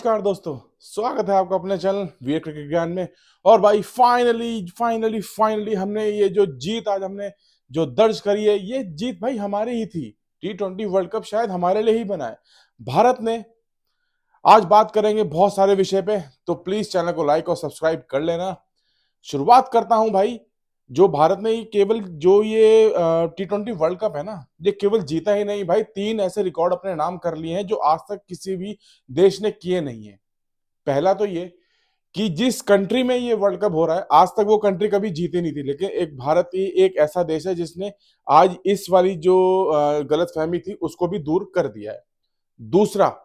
नमस्कार दोस्तों, स्वागत है आपका अपने चैनल वीर क्रिकेट ज्ञान में। और भाई फाइनली हमने ये जो जीत आज हमने जो दर्ज करी है, ये जीत भाई हमारी ही थी। T20 वर्ल्ड कप शायद हमारे लिए ही बना है। भारत ने आज बात करेंगे बहुत सारे विषय पे, तो प्लीज चैनल को लाइक और सब्सक्राइब कर लेना। शुरुआत करता हूं भाई। जो भारत ने केवल जो ये T20 वर्ल्ड कप है ना, ये केवल जीता ही नहीं भाई, 3 ऐसे रिकॉर्ड अपने नाम कर लिए हैं जो आज तक किसी भी देश ने किए नहीं है। पहला तो ये कि जिस कंट्री में ये वर्ल्ड कप हो रहा है, आज तक वो कंट्री कभी जीती नहीं थी, लेकिन एक भारत ही एक ऐसा देश है जिसने आज इस वाली जो गलतफहमी थी उसको भी दूर कर दिया है। दूसरा,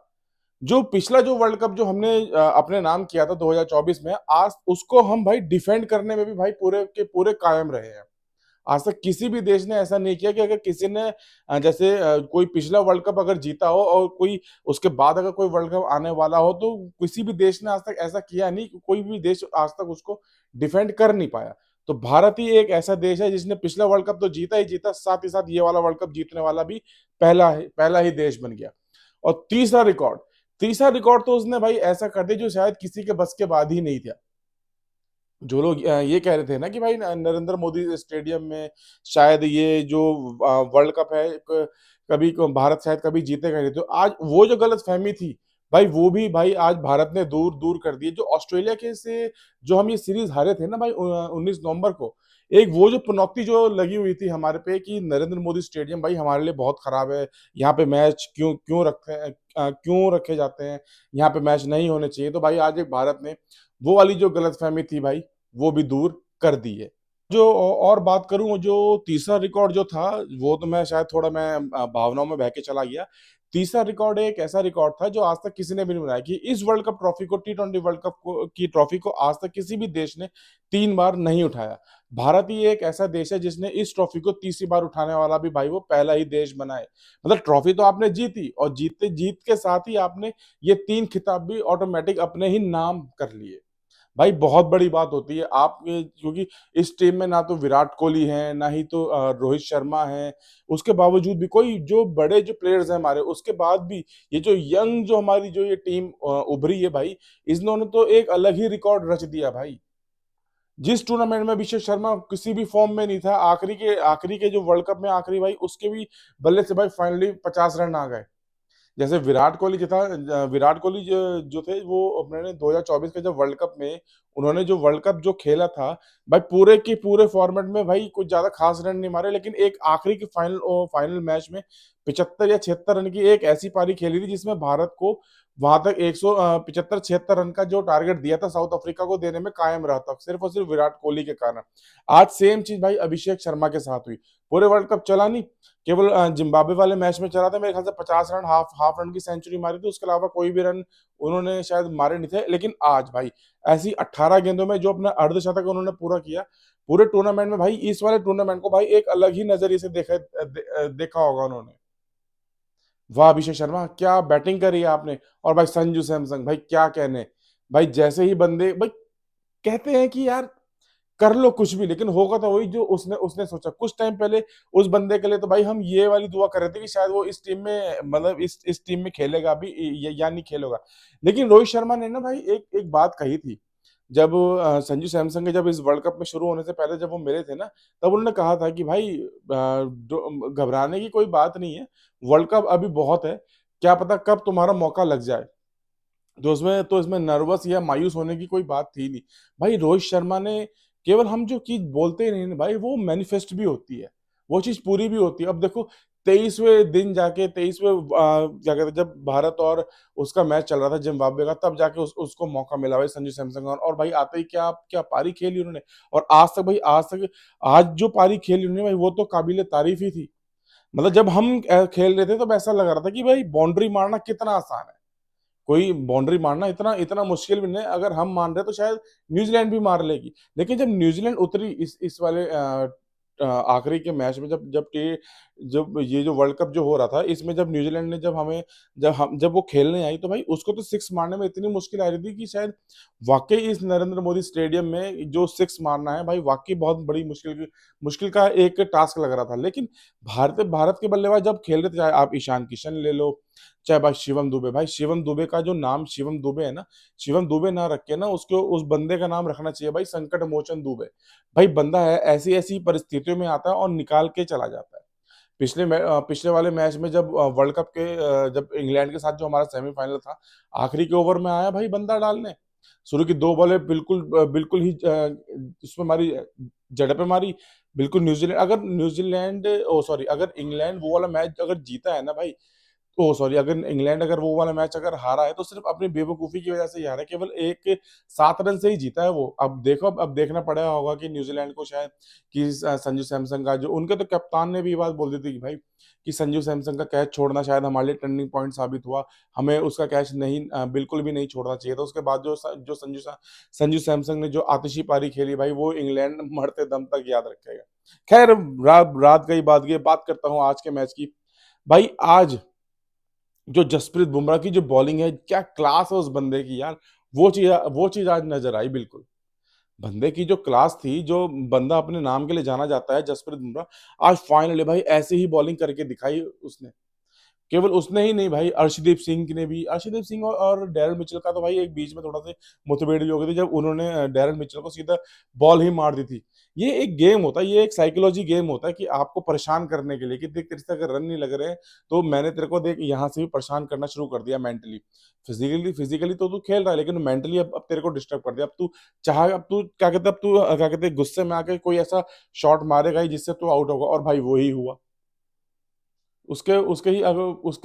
जो पिछला जो वर्ल्ड कप जो हमने अपने नाम किया था 2024 में, आज उसको हम भाई डिफेंड करने में भी भाई पूरे के पूरे कायम रहे हैं। आज तक किसी भी देश ने ऐसा नहीं किया कि अगर किसी ने जैसे कोई पिछला वर्ल्ड कप अगर जीता हो और कोई उसके बाद अगर कोई वर्ल्ड कप आने वाला हो, तो किसी भी देश ने आज तक ऐसा किया नहीं कि कोई भी देश आज तक उसको डिफेंड कर नहीं पाया। तो भारत ही एक ऐसा देश है जिसने पिछला वर्ल्ड कप तो जीता ही जीता, साथ ही साथ ये वाला वर्ल्ड कप जीतने वाला भी पहला ही देश बन गया। और तीसरा रिकॉर्ड तो उसने भाई ऐसा कर दिया जो शायद किसी के बस के बाद ही नहीं था। जो लोग ये कह रहे थे ना कि भाई नरेंद्र मोदी स्टेडियम में शायद ये जो वर्ल्ड कप है कभी भारत शायद कभी जीतेगा नहीं, तो आज वो जो गलत फहमी थी भाई, वो भी भाई आज भारत ने दूर दूर कर दी। जो ऑस्ट्रेलिया के से जो हम ये सीरीज हारे थे ना भाई 19 नवंबर को, एक वो जो पनौती जो लगी हुई थी हमारे पे कि नरेंद्र मोदी स्टेडियम भाई हमारे लिए बहुत खराब है, यहाँ पे मैच क्यों क्यों क्यों रखे जाते हैं, यहाँ पे मैच नहीं होने चाहिए। तो भाई आज एक भारत ने वो वाली जो गलतफहमी थी भाई, वो भी दूर कर दी है। जो और बात करूं, जो तीसरा रिकॉर्ड जो था, वो तो मैं शायद थोड़ा मैं भावनाओं में बह के चला गया। तीसरा रिकॉर्ड एक ऐसा रिकॉर्ड था जो आज तक किसी ने भी नहीं बनाया कि इस वर्ल्ड कप ट्रॉफी को T20 वर्ल्ड कप की ट्रॉफी को आज तक किसी भी देश ने 3 बार नहीं उठाया। भारत ही एक ऐसा देश है जिसने इस ट्रॉफी को तीसरी बार उठाने वाला भी भाई वो पहला ही देश बना है। मतलब ट्रॉफी तो आपने जीती, और जीत के साथ ही आपने ये 3 खिताब भी ऑटोमेटिक अपने ही नाम कर लिए। भाई बहुत बड़ी बात होती है आप क्योंकि इस टीम में ना तो विराट कोहली है, ना ही तो रोहित शर्मा है। उसके बावजूद भी कोई जो बड़े जो प्लेयर्स हैं हमारे, उसके बाद भी ये जो यंग जो हमारी जो ये टीम उभरी है भाई, इन्होंने तो एक अलग ही रिकॉर्ड रच दिया भाई। जिस टूर्नामेंट में अभिषेक शर्मा किसी भी फॉर्म में नहीं था, आखिरी के जो वर्ल्ड कप में आखिरी भाई उसके भी बल्ले से भाई फाइनली 50 रन आ गए। जैसे विराट कोहली जो थे वो अपने 2024 के जब वर्ल्ड कप में उन्होंने जो वर्ल्ड कप जो खेला था भाई, पूरे के पूरे फॉर्मेट में भाई कुछ ज्यादा खास रन नहीं मारे, लेकिन एक आखिरी के फाइनल मैच में 75 या 76 रन की एक ऐसी पारी खेली थी जिसमें भारत को वहां तक 175 76 रन का जो टारगेट दिया था साउथ अफ्रीका को देने में कायम रहा था, सिर्फ और सिर्फ विराट कोहली के कारण। आज सेम चीज भाई अभिषेक शर्मा के साथ हुई। पूरे वर्ल्ड कप चला नहीं, केवल जिम्बाब्वे वाले मैच में चला था, मेरे ख्याल से 50 रन, हाफ हाफ रन की सेंचुरी मारी थी, उसके अलावा कोई भी रन उन्होंने शायद मारे नहीं थे। लेकिन आज भाई ऐसी 18 गेंदों में जो अपना अर्धशतक उन्होंने पूरा किया पूरे टूर्नामेंट में भाई, इस वाले टूर्नामेंट को भाई एक अलग ही नजरिए से देखा होगा उन्होंने। वाह अभिषेक शर्मा, क्या बैटिंग करी है आपने। और भाई संजू सैमसंग भाई क्या कहने। भाई जैसे ही बंदे भाई कहते हैं कि यार कर लो कुछ भी, लेकिन होगा तो वही जो उसने उसने सोचा कुछ टाइम पहले। उस बंदे के लिए तो भाई हम ये वाली दुआ कर रहे थे कि शायद वो इस टीम में, मतलब इस टीम में खेलेगा भी या नहीं खेलेगा। लेकिन रोहित शर्मा ने ना भाई एक एक बात कही थी, जब संजू सैमसन के जब इस वर्ल्ड कप में शुरू होने से पहले जब वो मिले थे ना, तब उन्होंने कहा था कि भाई घबराने की कोई बात नहीं है, वर्ल्ड कप अभी बहुत है, क्या पता कब तुम्हारा मौका लग जाए। तो इसमें नर्वस या मायूस होने की कोई बात थी नहीं। भाई रोहित शर्मा ने केवल हम जो चीज बोलते ही नहीं ना भाई, वो मैनिफेस्ट भी होती है, वो चीज पूरी भी होती है। अब देखो 23वें दिन जाके 23वें क्या कहते हैं, जब भारत और उसका मैच चल रहा था जिम्बाब्वे का, तब जाके उसको मौका मिला भाई संजू सैमसन का। और भाई आते ही क्या क्या पारी खेली उन्होंने। और आज जो पारी खेली उन्होंने भाई, वो तो काबिले तारीफ ही थी। मतलब जब हम खेल रहे थे तो ऐसा लग रहा था कि भाई बाउंड्री मारना कितना आसान है। कोई बाउंड्री मारना इतना इतना मुश्किल भी नहीं है। अगर हम मान रहे तो शायद न्यूजीलैंड भी मार लेगी। लेकिन जब न्यूजीलैंड उतरी इस वाले आखिरी के मैच में, जब ये जो वर्ल्ड कप जो हो रहा था, इसमें जब न्यूजीलैंड ने जब वो खेलने आई, तो भाई उसको तो सिक्स मारने में इतनी मुश्किल आ रही थी कि शायद वाकई इस नरेंद्र मोदी स्टेडियम में जो सिक्स मारना है भाई, वाकई बहुत बड़ी मुश्किल का एक टास्क लग रहा था। लेकिन भारत भारत के बल्लेबाज जब खेल रहे थे, चाहे आप ईशान किशन ले लो, चाहे भाई शिवम दुबे, भाई शिवम दुबे का जो नाम शिवम दुबे है ना, शिवम दुबे ना रख के ना उसको उस बंदे का नाम रखना चाहिए भाई संकट मोचन दुबे। भाई बंदा है ऐसी ऐसी परिस्थितियों में आता है और निकाल के चला जाता है। पिछले वाले मैच में जब वर्ल्ड कप के जब इंग्लैंड के साथ जो हमारा सेमीफाइनल था, आखिरी के ओवर में आया भाई बंदा डालने। शुरू की 2 बॉलें बिल्कुल ही उसमें मारी, जड़ पे मारी। बिल्कुल अगर इंग्लैंड वो वाला मैच अगर जीता है ना भाई, ओह सॉरी, अगर इंग्लैंड अगर वो वाला मैच अगर हारा है तो सिर्फ अपनी बेवकूफी की वजह से ही हारा है, केवल एक 7 रन से ही जीता है वो। अब देखो, अब देखना पड़ा होगा कि न्यूजीलैंड को शायद कि संजू सैमसन का जो उनके तो कप्तान ने भी ये बात बोल दी थी कि भाई कि संजू सैमसन का कैच छोड़ना शायद हमारे लिए टर्निंग पॉइंट साबित हुआ, हमें उसका कैच नहीं बिल्कुल भी नहीं छोड़ना चाहिए था। उसके बाद जो संजू सैमसन ने जो आतिशी पारी खेली भाई, वो इंग्लैंड मरते दम तक याद रखेगा। खैर, रात रात गई बात गई, बात करता हूँ आज के मैच की। भाई आज जो जसप्रीत बुमराह की जो बॉलिंग है, क्या क्लास है उस बंदे की यार। वो चीज आज नजर आई बिल्कुल। बंदे की जो क्लास थी, जो बंदा अपने नाम के लिए जाना जाता है जसप्रीत बुमराह, आज फाइनली भाई ऐसे ही बॉलिंग करके दिखाई उसने। केवल उसने ही नहीं भाई, अर्शदीप सिंह और डैरेन मिचेल का तो भाई एक बीच में थोड़ा सा मुठभेड़ भी हो गई थी जब उन्होंने डैरेन मिचेल को सीधा बॉल ही मार दी थी। ये एक गेम होता है, ये एक साइकोलॉजी गेम होता है कि आपको परेशान करने के लिए कि देख तेरे से अगर रन नहीं लग रहे हैं तो मैंने तेरे को देख यहाँ से भी परेशान करना शुरू कर दिया मेंटली। फिजिकली तो तू खेल रहा है लेकिन मेंटली अब तेरे को डिस्टर्ब कर दिया। अब तू क्या कहते अब तू क्या कहते गुस्से में आके कोई ऐसा शॉट मारेगा ही जिससे तू आउट होगा, और भाई वही हुआ। उसके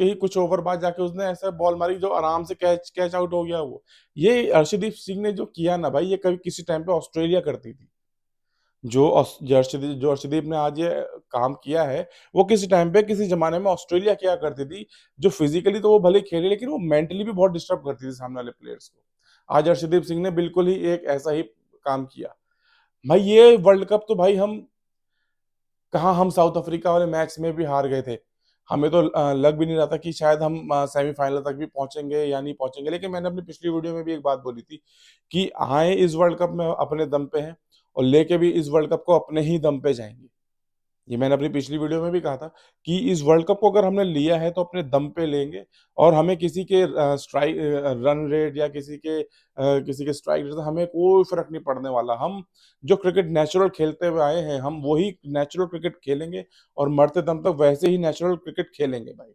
ही कुछ ओवर बाद जाके उसने ऐसा बॉल मारी जो आराम से कैच कैच आउट हो गया वो। ये अर्शदीप सिंह ने जो किया ना भाई, ये कभी किसी टाइम पे ऑस्ट्रेलिया करती थी। जो अर्शदीप ने आज ये काम किया है, वो किसी टाइम पे किसी जमाने में ऑस्ट्रेलिया किया करती थी। जो फिजिकली तो वो भले खेले लेकिन वो मेंटली भी बहुत डिस्टर्ब करती थी सामने वाले प्लेयर्स को। आज अर्शदीप सिंह ने बिल्कुल ही एक ऐसा ही काम किया। भाई ये वर्ल्ड कप तो भाई हम कहाँ, हम साउथ अफ्रीका वाले मैच में भी हार गए थे। हमें तो लग भी नहीं रहा था कि शायद हम सेमीफाइनल तक भी पहुंचेंगे या नहीं पहुंचेंगे, लेकिन मैंने अपनी पिछली वीडियो में भी एक बात बोली थी कि आए इस वर्ल्ड कप में अपने दम पे हैं और लेके भी इस वर्ल्ड कप को अपने ही दम पे जाएंगे। ये मैंने अपनी पिछली वीडियो में भी कहा था कि इस वर्ल्ड कप को अगर हमने लिया है तो अपने दम पे लेंगे, और हमें किसी के स्ट्राइक रन रेट या किसी के स्ट्राइक रेट से हमें कोई फर्क नहीं पड़ने वाला। हम जो क्रिकेट नेचुरल खेलते हुए आए हैं, हम वही नेचुरल क्रिकेट खेलेंगे और मरते दम तक वैसे ही नेचुरल क्रिकेट खेलेंगे भाई।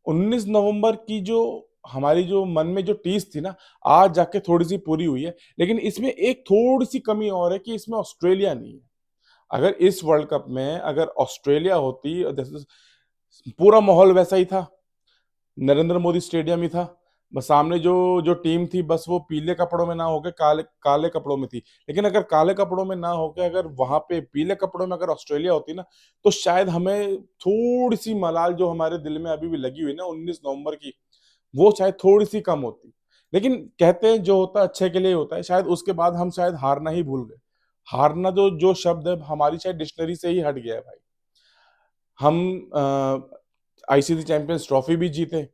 19 नवंबर की जो हमारी जो मन में जो टीस थी ना, आज जाके थोड़ी सी पूरी हुई है। लेकिन इसमें एक थोड़ी सी कमी और है कि इसमें ऑस्ट्रेलिया नहीं है। अगर इस वर्ल्ड कप में अगर ऑस्ट्रेलिया होती, पूरा माहौल वैसा ही था, नरेंद्र मोदी स्टेडियम ही था, बस सामने जो जो टीम थी बस वो पीले कपड़ों में ना होके काले काले कपड़ों में थी। लेकिन अगर काले कपड़ों में ना होके अगर वहां पे पीले कपड़ों में अगर ऑस्ट्रेलिया होती ना, तो शायद हमें थोड़ी सी मलाल जो हमारे दिल में अभी भी लगी हुई ना 19 नवंबर की, वो शायद थोड़ी सी कम होती। लेकिन कहते हैं जो होता है अच्छे के लिए होता है, शायद उसके बाद हम शायद हारना ही भूल गए। हारना जो जो शब्द है हमारी शायद डिक्शनरी से ही हट गया है भाई। हम आईसीसी चैंपियंस ट्रॉफी भी जीते,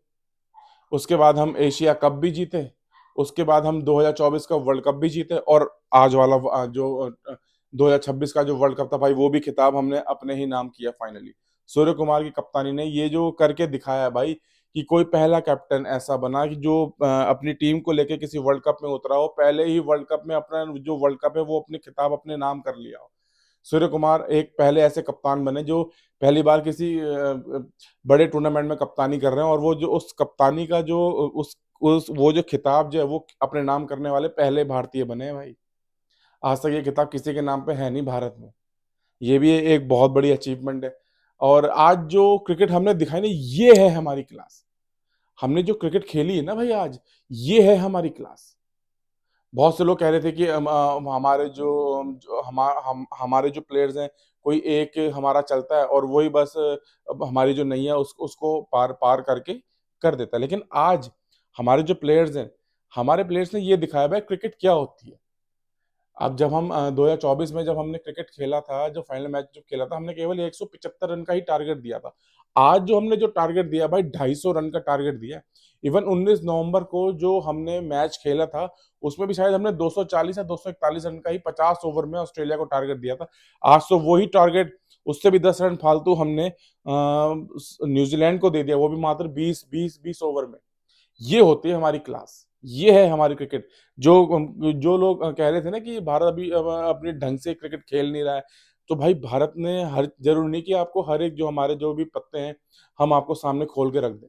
उसके बाद हम एशिया कप भी जीते, उसके बाद हम 2024 का वर्ल्ड कप भी जीते, और आज वाला 2026 का जो वर्ल्ड कप था भाई, वो भी खिताब हमने अपने ही नाम किया फाइनली। सूर्य कुमार की कप्तानी ने ये जो करके दिखाया है भाई कि कोई पहला कैप्टन ऐसा बना कि जो अपनी टीम को लेके किसी वर्ल्ड कप में उतरा हो, पहले ही वर्ल्ड कप में अपना जो वर्ल्ड कप है वो अपने खिताब अपने नाम कर लिया हो। सूर्य कुमार एक पहले ऐसे कप्तान बने जो पहली बार किसी बड़े टूर्नामेंट में कप्तानी कर रहे हैं, और वो जो उस कप्तानी का जो उस वो जो खिताब जो है वो अपने नाम करने वाले पहले भारतीय बने हैं भाई। आज तक ये खिताब किसी के नाम पे है नहीं भारत में। ये भी एक बहुत बड़ी अचीवमेंट है। और आज जो क्रिकेट हमने दिखाई ना, ये है हमारी क्लास। हमने जो क्रिकेट खेली है ना भाई आज, ये है हमारी क्लास। बहुत से लोग कह रहे थे कि हमारे हमारे जो प्लेयर्स हैं, कोई एक हमारा चलता है और वही बस अब हमारी जो नैया उसको पार पार करके कर देता है। लेकिन आज हमारे जो प्लेयर्स हैं, हमारे प्लेयर्स ने ये दिखाया भाई क्रिकेट क्या होती है। अब जब हम 2024 में जब हमने क्रिकेट खेला था, जो फाइनल मैच जो खेला था, हमने केवल 175 रन का ही टारगेट दिया था। आज जो हमने जो टारगेट दिया भाई, 250 रन का टारगेट दिया है। इवन 19 नवंबर को जो हमने मैच खेला था, उसमें भी शायद हमने 240 या 241 रन का ही 50 ओवर में ऑस्ट्रेलिया को टारगेट दिया था। आज तो वही टारगेट उससे भी 10 रन फालतू हमने न्यूजीलैंड को दे दिया, वो भी मात्र 20 ओवर में। ये होती है हमारी क्लास, ये है हमारी क्रिकेट। जो लोग कह रहे थे ना कि भारत अभी अपने ढंग से क्रिकेट खेल नहीं रहा है, तो भाई भारत ने हर जरूरी नहीं कि आपको हर एक जो हमारे जो भी पत्ते हैं हम आपको सामने खोल के रख दें।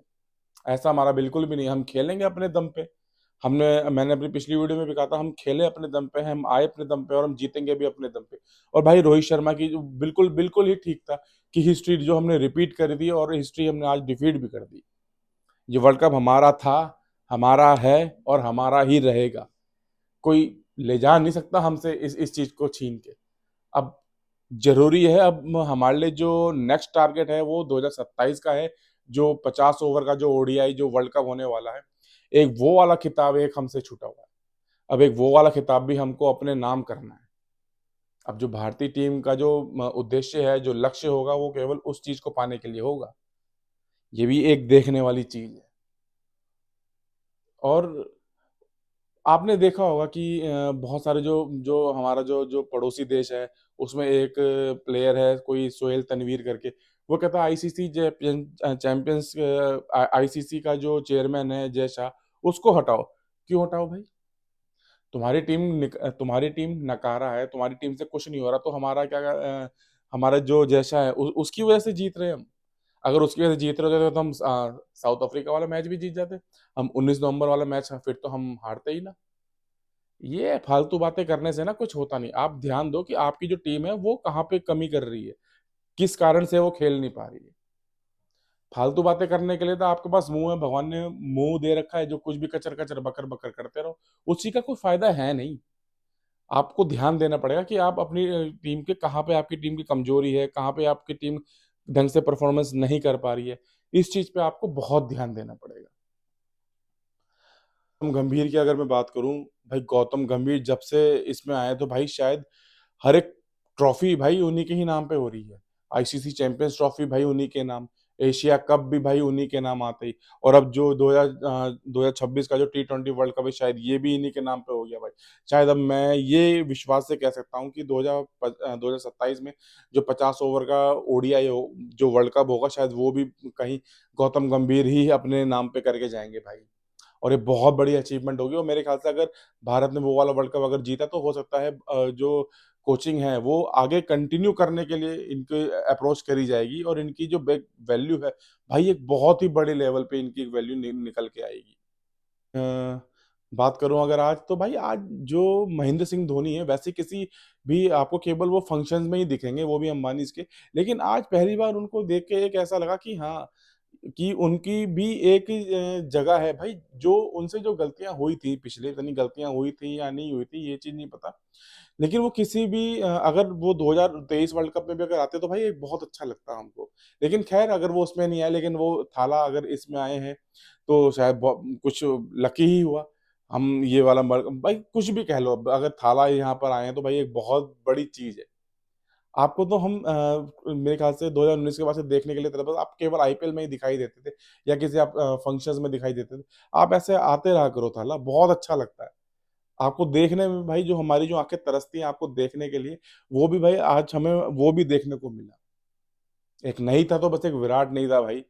ऐसा हमारा बिल्कुल भी नहीं, हम खेलेंगे अपने दम पे। मैंने अपनी पिछली वीडियो में भी कहा था, हम खेले अपने दम पे, हम आए अपने दम पे और हम जीतेंगे भी अपने दम पे। और भाई रोहित शर्मा की जो बिल्कुल बिल्कुल ही ठीक था कि हिस्ट्री जो हमने रिपीट कर दी और हिस्ट्री हमने आज डिफीट भी कर दी। ये वर्ल्ड कप हमारा था, हमारा है और हमारा ही रहेगा। कोई ले जा नहीं सकता हमसे इस चीज को छीन के। अब जरूरी है, अब हमारे लिए जो नेक्स्ट टारगेट है वो 2027 का है, जो 50 ओवर का जो ओडीआई जो वर्ल्ड कप होने वाला है। एक वो वाला खिताब एक हमसे छूटा हुआ है। अब एक वो वाला खिताब भी हमको अपने नाम करना है। अब जो भारतीय टीम का जो उद्देश्य है, जो लक्ष्य होगा, वो केवल उस चीज को पाने के लिए होगा। ये भी एक देखने वाली चीज है। और आपने देखा होगा कि बहुत सारे जो जो हमारा जो जो पड़ोसी देश है, उसमें एक प्लेयर है कोई सोहेल तनवीर करके। वो कहता है आईसीसी चैंपियंस आईसीसी का जो चेयरमैन है जय शाह, उसको हटाओ। क्यों हटाओ भाई? तुम्हारी टीम नकारा है, तुम्हारी टीम से कुछ नहीं हो रहा, तो हमारा जो जय शाह है उसकी वजह से जीत रहे हैं हम। अगर उसकी वजह से जीत रहे होते तो हम साउथ अफ्रीका वाला मैच भी जीत जाते। हम 19 नवंबर वाला मैच फिर तो हम हारते ही ना। ये फालतू बातें करने से ना कुछ होता नहीं। आप ध्यान दो कि आपकी जो टीम है वो कहाँ पे कमी कर रही है, किस कारण से वो खेल नहीं पा रही है। फालतू बातें करने के लिए तो आपके पास मुंह है, भगवान ने मुंह दे रखा है, जो कुछ भी कचर कचर बकर बकर करते रहो। उसी का कोई फायदा है नहीं। आपको ध्यान देना पड़ेगा कि आप अपनी टीम के कहाँ पे आपकी टीम की कमजोरी है, कहाँ पे आपकी टीम ढंग से परफॉर्मेंस नहीं कर पा रही है। इस चीज पे आपको बहुत ध्यान देना पड़ेगा। गौतम गंभीर की अगर मैं बात करूं, भाई गौतम गंभीर जब से इसमें आए तो भाई शायद हर एक ट्रॉफी भाई उन्हीं के ही नाम पे हो रही है। आईसीसी चैंपियंस ट्रॉफी भाई उन्हीं के नाम, एशिया कप भी भाई उन्हीं के नाम आते ही। और अब जो 2026 का जो T20 वर्ल्ड कप है, शायद ये भी इन्हीं के नाम पे हो गया भाई। शायद अब मैं ये विश्वास से कह सकता हूँ कि 2027 में जो 50 ओवर का ओडीआई हो जो वर्ल्ड कप होगा, शायद वो भी कहीं गौतम गंभीर ही अपने नाम पे करके जाएंगे भाई। और ये बहुत बड़ी अचीवमेंट होगी। और मेरे ख्याल से अगर भारत ने वो वाला वर्ल्ड कप अगर जीता, तो हो सकता है जो कोचिंग है वो आगे कंटिन्यू करने के लिए इनके अप्रोच करी जाएगी, और इनकी जो वैल्यू है भाई एक बहुत ही बड़े लेवल पे इनकी वैल्यू निकल के आएगी। बात करूं अगर आज, तो भाई आज जो महेंद्र सिंह धोनी है, वैसे किसी भी आपको केवल वो फंक्शंस में ही दिखेंगे, वो भी अंबानी के। लेकिन आज पहली बार उनको देख के एक ऐसा लगा कि हाँ, कि उनकी भी एक जगह है भाई। जो उनसे जो गलतियां हुई थी पिछले, इतनी गलतियां हुई थी या नहीं हुई थी ये चीज नहीं पता, लेकिन वो किसी भी अगर वो 2023 वर्ल्ड कप में भी अगर आते तो भाई एक बहुत अच्छा लगता हमको। लेकिन खैर अगर वो उसमें नहीं आए, लेकिन वो थाला अगर इसमें आए हैं, तो शायद कुछ लकी ही हुआ। हम ये वाला भाई कुछ भी कह लो, अगर थाला यहाँ पर आए हैं तो भाई एक बहुत बड़ी चीज है। आपको तो हम मेरे ख्याल से 2019 के बाद से देखने के लिए तरफ आप केवल आईपीएल में ही दिखाई देते थे, या किसी आप फंक्शंस में दिखाई देते थे। आप ऐसे आते रहा करो थाला, बहुत अच्छा लगता है आपको देखने में भाई। जो हमारी जो आंखें तरसती हैं आपको देखने के लिए, वो भी भाई आज हमें वो भी देखने को मिला। एक नहीं था तो बस एक विराट नहीं था भाई।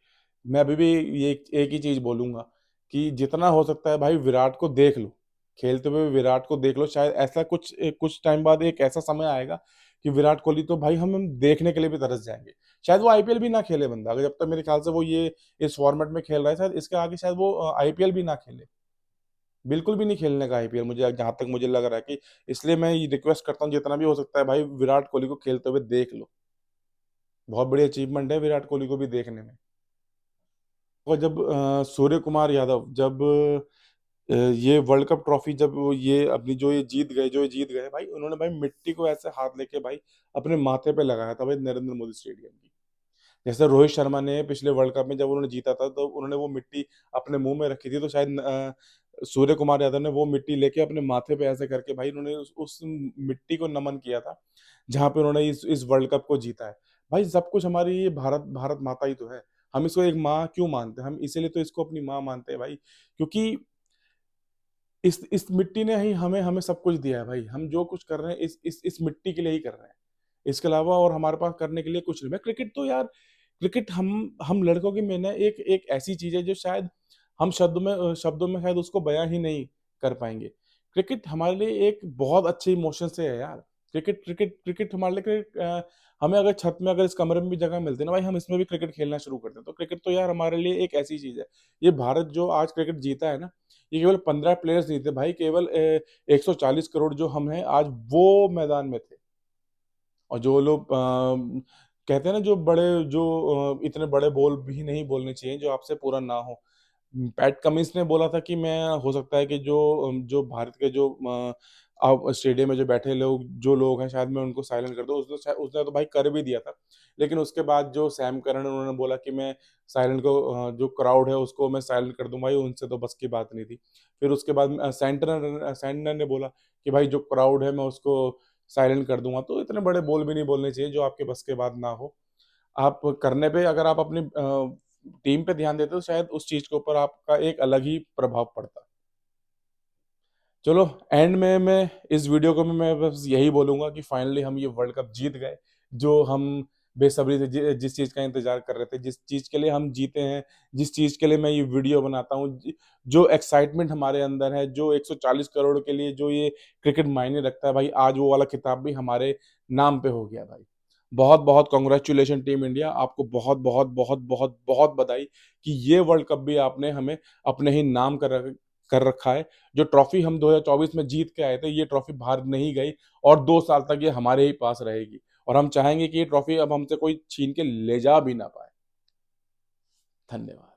मैं अभी भी ये एक ही चीज बोलूंगा कि जितना हो सकता है भाई विराट को देख लो, खेलते हुए विराट को देख लो। शायद ऐसा कुछ टाइम बाद एक ऐसा समय आएगा कि विराट कोहली तो भाई हम देखने के लिए भी तरस जाएंगे। शायद वो आईपीएल भी ना खेले बंदा, अगर जब तक मेरे ख्याल से वो ये इस फॉर्मेट में खेल रहा है, शायद इसके आगे शायद वो आईपीएल भी ना खेले। बिल्कुल भी नहीं खेलने का आईपीएल, मुझे जहां तक मुझे लग रहा है कि। इसलिए मैं ये रिक्वेस्ट करता हूँ, जितना भी हो सकता है भाई विराट कोहली को खेलते हुए देख लो। बहुत बड़ी अचीवमेंट है विराट कोहली को भी देखने में। और जब सूर्य कुमार यादव जब ये वर्ल्ड कप ट्रॉफी जब ये अपनी जो ये जीत गए भाई, उन्होंने भाई मिट्टी को ऐसे हाथ लेके भाई अपने माथे पे लगाया था भाई, नरेंद्र मोदी स्टेडियम की। जैसे रोहित शर्मा ने पिछले वर्ल्ड कप में जब उन्होंने जीता था, तो उन्होंने वो मिट्टी अपने मुंह में रखी थी, तो शायद सूर्य कुमार यादव ने वो मिट्टी लेके अपने माथे पे ऐसे करके भाई उन्होंने उस मिट्टी को नमन किया था, जहां पे उन्होंने इस वर्ल्ड कप को जीता है। भाई सब कुछ हमारी ये भारत भारत माता ही तो है। हम इसको एक माँ क्यों मानते हैं? हम इसीलिए तो इसको अपनी माँ मानते हैं भाई, क्योंकि इस मिट्टी ने ही हमें हमें सब कुछ दिया है भाई। हम जो कुछ कर रहे हैं इस मिट्टी के लिए ही कर रहे हैं। इसके अलावा और हमारे पास करने के लिए कुछ नहीं है। क्रिकेट तो यार, क्रिकेट हम लड़कों की में ना एक एक ऐसी चीज़ है जो शायद हम शब्दों में शायद उसको बयाँ ही नहीं कर पाएँगे। क्रिकेट हमारे लिए एक बहुत अच्छे इमोशन से है यार। क्रिकेट हमारे लिए हमें अगर छत में, अगर इस कमरे में भी जगह मिलती है ना भाई, हम इसमें भी क्रिकेट खेलना शुरू कर दें। तो क्रिकेट तो यार हमारे लिए एक ऐसी चीज़ है। ये भारत जो आज क्रिकेट जीता है ना, ये केवल 15 प्लेयर्स नहीं थे भाई, केवल 140 करोड़ जो हम हैं आज वो मैदान में थे। और जो लोग कहते हैं ना, जो इतने बड़े बोल भी नहीं बोलने चाहिए जो आपसे पूरा ना हो। पैट कमिंस ने बोला था कि मैं, हो सकता है कि जो भारत के जो स्टेडियम में जो बैठे जो लोग हैं, शायद मैं उनको साइलेंट कर दूँ। उसने तो भाई कर भी दिया था। लेकिन उसके बाद जो सैम करन, उन्होंने बोला कि मैं जो क्राउड है उसको मैं साइलेंट कर दूँ, भाई उनसे तो बस की बात नहीं थी। फिर उसके बाद सैंटनर ने बोला कि भाई जो क्राउड है मैं उसको साइलेंट कर दूँगा। तो इतने बड़े बोल भी नहीं बोलने चाहिए जो आपके बस के बात ना हो। आप करने पे, अगर आप अपनी टीम पे ध्यान देते तो शायद उस चीज़ के ऊपर आपका एक अलग ही प्रभाव पड़ता। चलो, एंड में मैं इस वीडियो को मैं बस यही बोलूँगा कि फाइनली हम ये वर्ल्ड कप जीत गए, जो हम बेसब्री से जिस चीज़ का इंतज़ार कर रहे थे, जिस चीज़ के लिए हम जीते हैं, जिस चीज़ के लिए मैं ये वीडियो बनाता हूँ, जो एक्साइटमेंट हमारे अंदर है, जो 140 करोड़ के लिए जो ये क्रिकेट मायने रखता है भाई, आज वो वाला खिताब भी हमारे नाम पे हो गया भाई। बहुत-बहुत कांग्रेचुलेशन टीम इंडिया, आपको बहुत-बहुत, बहुत-बहुत, बहुत बधाई कि ये वर्ल्ड कप भी आपने हमें अपने ही नाम कर रखा है। जो ट्रॉफी हम 2024 में जीत के आए थे, ये ट्रॉफी बाहर नहीं गई और 2 साल तक ये हमारे ही पास रहेगी, और हम चाहेंगे कि ये ट्रॉफी अब हमसे कोई छीन के ले जा भी ना पाए। धन्यवाद।